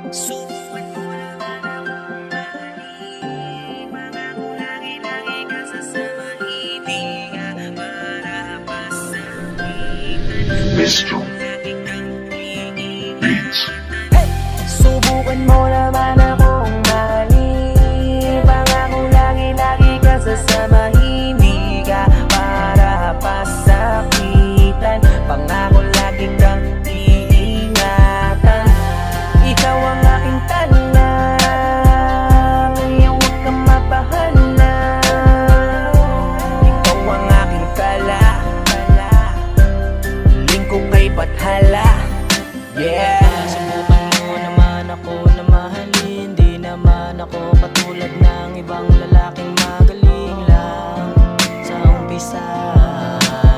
Subukan mo naman akong mahalin. Pangako lagi-lagi ka sasamahin. Di ka marapasakitan. Mr. Lagi kang Beats. subukan mo naman akong mahalin. Pangako lagi-lagi ka sasamahin. Di ka marapasakitan. Pangako lagi kang iingatan. Ikaw ang aking talang, kaya huwag kang mabahala. Ikaw ang aking kala, lingkod kay Bathala. Yeah. Subukan mo naman ako na mahalin. Di naman ako katulad ng ibang lalaking magaling lang sa umpisa.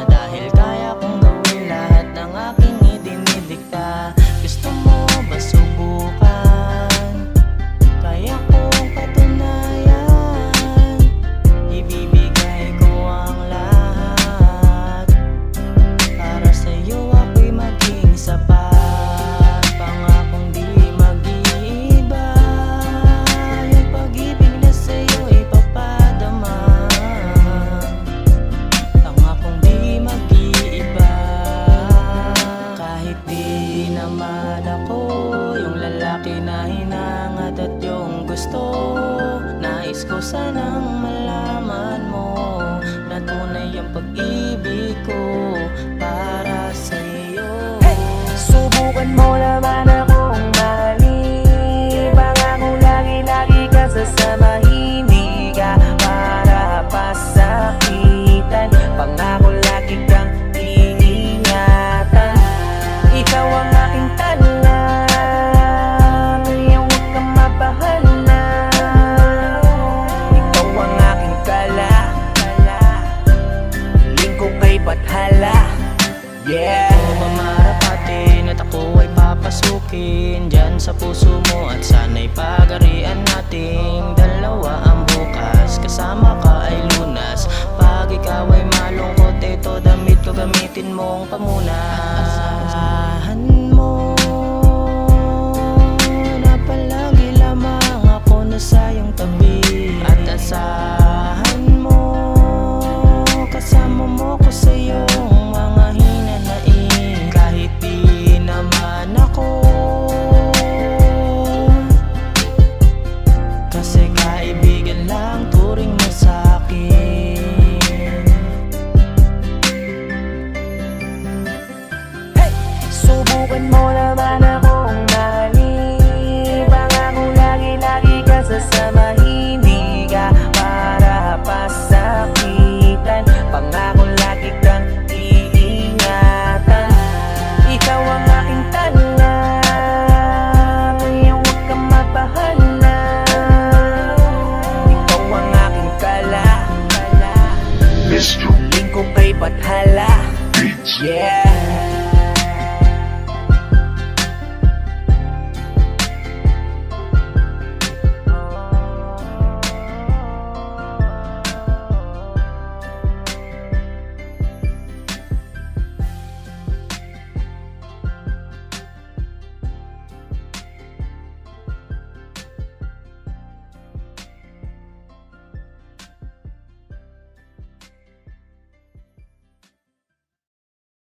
Dahil kaya kong gawin lahat ng aking idinidikta. Gusto mo ba subukan? Kaya kong patunayan. Ibibigay ko ang lahat. Para sa'yo ako'y maging sapat. Pangakong di mag-iiba. Yung pag-ibig na sa'yo ipapadama. Pangakong di mag-iiba. Kahit di naman ako yung lalaki na hinangad at yung gusto. Nais ko sanang malaman mo na tunay ang pag-ibig ko para sa'yo. Subukan mo naman akong mahalin. Pangako lagi-lagi ka sasamahin. Di ka marapasakitan. Pangako lagi kang iingatan. Ikaw ang aking talang, kaya huwag kang mabahala. Ikaw ang aking kala, lingkod kay Bathala. Yeah. Ikaw mamarapatin at ako ay papasukin dyan sa puso mo. At sana'y pag-arian nating dalawa ang bukas. Kasama ka ay lunas. Pag ikaw ay malungkot, ito damit ko gamitin mong pamunas.